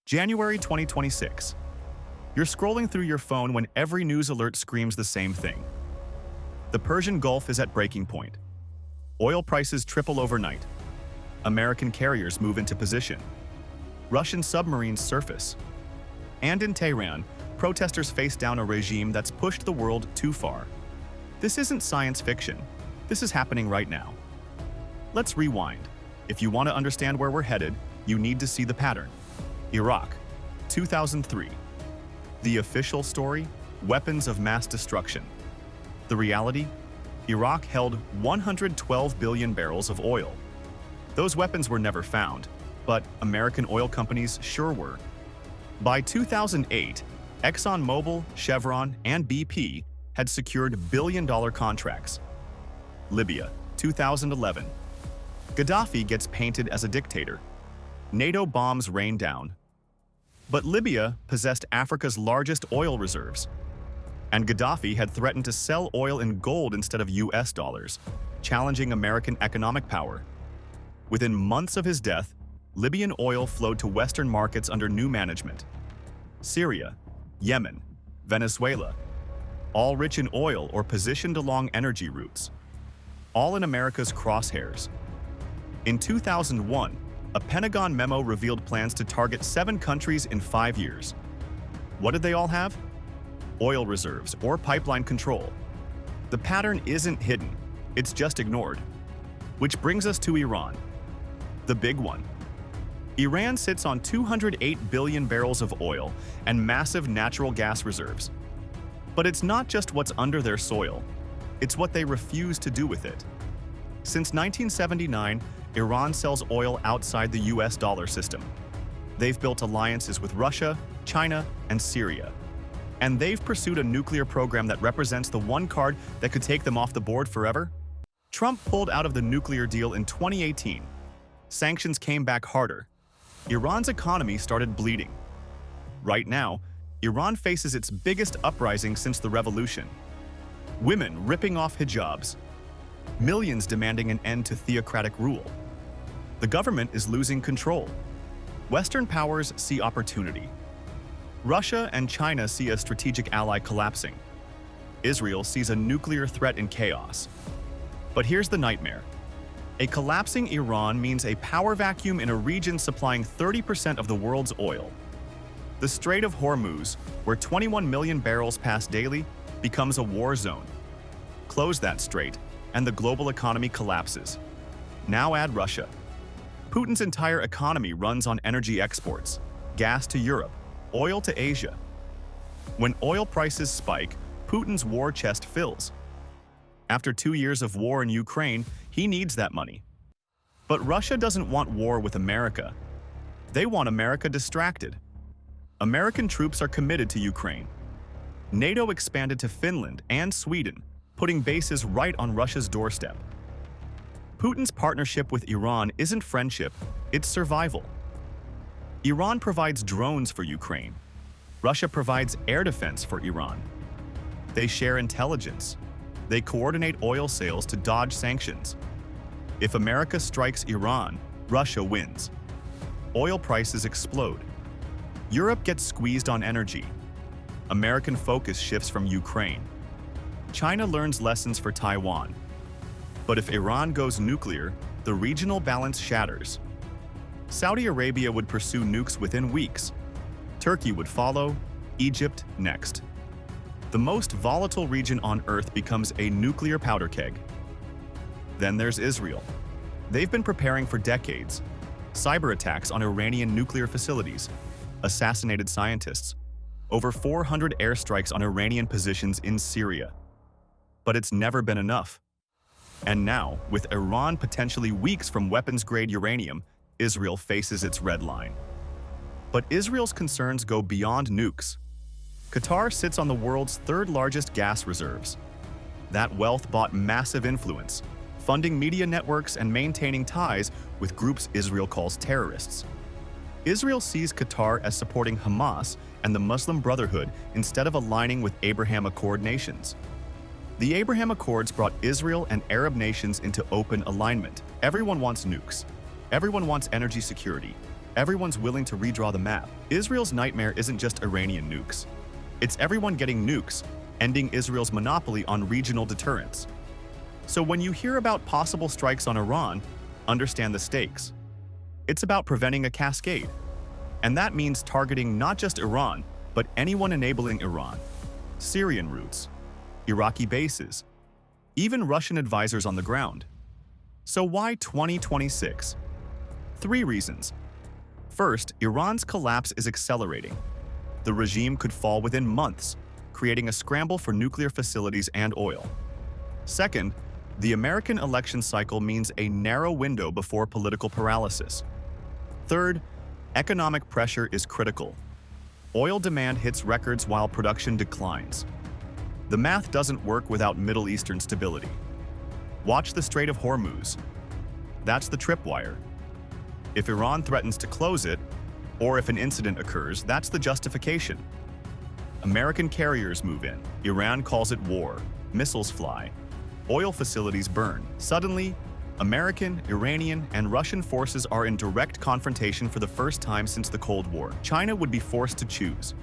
January 2026. You're scrolling through your phone when every news alert screams the same thing. The Persian Gulf is at breaking point. Oil prices triple overnight. American carriers move into position. Russian submarines surface. And in Tehran, protesters face down a regime that's pushed the world too far. This isn't science fiction. This is happening right now. Let's rewind. If you want to understand where we're headed, you need to see the pattern. Iraq, 2003. The official story? Weapons of mass destruction. The reality? Iraq held 112 billion barrels of oil. Those weapons were never found, but American oil companies sure were. By 2008, ExxonMobil, Chevron, and BP had secured billion-dollar contracts. Libya, 2011. Gaddafi gets painted as a dictator. NATO bombs rain down. But Libya possessed Africa's largest oil reserves. And Gaddafi had threatened to sell oil in gold instead of US dollars, challenging American economic power. Within months of his death, Libyan oil flowed to Western markets under new management. Syria, Yemen, Venezuela, all rich in oil or positioned along energy routes. All in America's crosshairs. In 2001, a Pentagon memo revealed plans to target 7 countries in 5 years. What did they all have? Oil reserves or pipeline control. The pattern isn't hidden, it's just ignored. Which brings us to Iran. The big one. Iran sits on 208 billion barrels of oil and massive natural gas reserves. But it's not just what's under their soil, it's what they refuse to do with it. Since 1979, Iran sells oil outside the US dollar system. They've built alliances with Russia, China, and Syria. And they've pursued a nuclear program that represents the one card that could take them off the board forever. Trump pulled out of the nuclear deal in 2018. Sanctions came back harder. Iran's economy started bleeding. Right now, Iran faces its biggest uprising since the revolution. Women ripping off hijabs. Millions demanding an end to theocratic rule. The government is losing control. Western powers see opportunity. Russia and China see a strategic ally collapsing. Israel sees a nuclear threat in chaos. But here's the nightmare. A collapsing Iran means a power vacuum in a region supplying 30% of the world's oil. The Strait of Hormuz, where 21 million barrels pass daily, becomes a war zone. Close that strait, and the global economy collapses. Now add Russia. Putin's entire economy runs on energy exports, gas to Europe, oil to Asia. When oil prices spike, Putin's war chest fills. After 2 years of war in Ukraine, he needs that money. But Russia doesn't want war with America. They want America distracted. American troops are committed to Ukraine. NATO expanded to Finland and Sweden, putting bases right on Russia's doorstep. Putin's partnership with Iran isn't friendship, it's survival. Iran provides drones for Ukraine. Russia provides air defense for Iran. They share intelligence. They coordinate oil sales to dodge sanctions. If America strikes Iran, Russia wins. Oil prices explode. Europe gets squeezed on energy. American focus shifts from Ukraine. China learns lessons for Taiwan. But if Iran goes nuclear, the regional balance shatters. Saudi Arabia would pursue nukes within weeks. Turkey would follow, Egypt next. The most volatile region on Earth becomes a nuclear powder keg. Then there's Israel. They've been preparing for decades. Cyber attacks on Iranian nuclear facilities, assassinated scientists, over 400 airstrikes on Iranian positions in Syria. But it's never been enough. And now, with Iran potentially weeks from weapons-grade uranium, Israel faces its red line. But Israel's concerns go beyond nukes. Qatar sits on the world's third-largest gas reserves. That wealth bought massive influence, funding media networks and maintaining ties with groups Israel calls terrorists. Israel sees Qatar as supporting Hamas and the Muslim Brotherhood instead of aligning with Abraham Accord nations. The Abraham Accords brought Israel and Arab nations into open alignment. Everyone wants nukes. Everyone wants energy security. Everyone's willing to redraw the map. Israel's nightmare isn't just Iranian nukes. It's everyone getting nukes, ending Israel's monopoly on regional deterrence. So when you hear about possible strikes on Iran, understand the stakes. It's about preventing a cascade. And that means targeting not just Iran, but anyone enabling Iran. Syrian routes, Iraqi bases, even Russian advisors on the ground. So why 2026? 3 reasons. First, Iran's collapse is accelerating. The regime could fall within months, creating a scramble for nuclear facilities and oil. Second, the American election cycle means a narrow window before political paralysis. Third, economic pressure is critical. Oil demand hits records while production declines. The math doesn't work without Middle Eastern stability. Watch the Strait of Hormuz. That's the tripwire. If Iran threatens to close it, or if an incident occurs, that's the justification. American carriers move in. Iran calls it war. Missiles fly. Oil facilities burn. Suddenly, American, Iranian, and Russian forces are in direct confrontation for the first time since the Cold War. China would be forced to choose: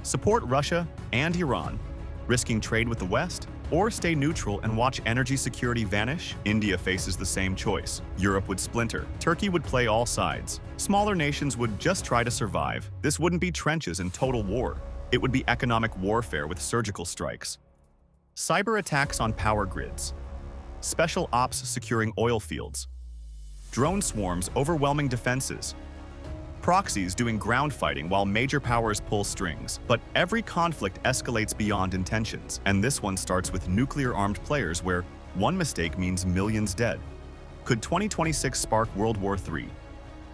support Russia and Iran, risking trade with the West, or stay neutral and watch energy security vanish. India faces the same choice. Europe would splinter. Turkey would play all sides. Smaller nations would just try to survive. This wouldn't be trenches and total war. It would be economic warfare with surgical strikes. Cyber attacks on power grids. Special ops securing oil fields. Drone swarms overwhelming defenses. Proxies doing ground fighting while major powers pull strings. But every conflict escalates beyond intentions, and this one starts with nuclear-armed players where one mistake means millions dead. Could 2026 spark World War III?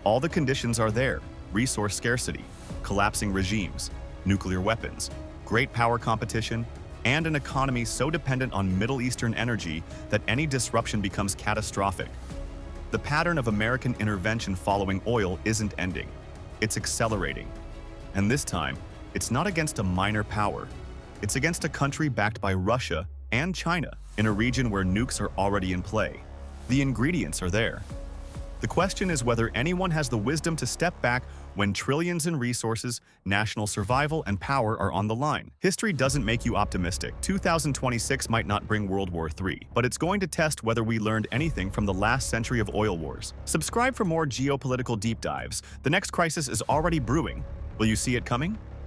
All the conditions are there: resource scarcity, collapsing regimes, nuclear weapons, great power competition, and an economy so dependent on Middle Eastern energy that any disruption becomes catastrophic. The pattern of American intervention following oil isn't ending. It's accelerating. And this time, it's not against a minor power. It's against a country backed by Russia and China in a region where nukes are already in play. The ingredients are there. The question is whether anyone has the wisdom to step back when trillions in resources, national survival, and power are on the line. History doesn't make you optimistic. 2026 might not bring World War III, but it's going to test whether we learned anything from the last century of oil wars. Subscribe for more geopolitical deep dives. The next crisis is already brewing. Will you see it coming?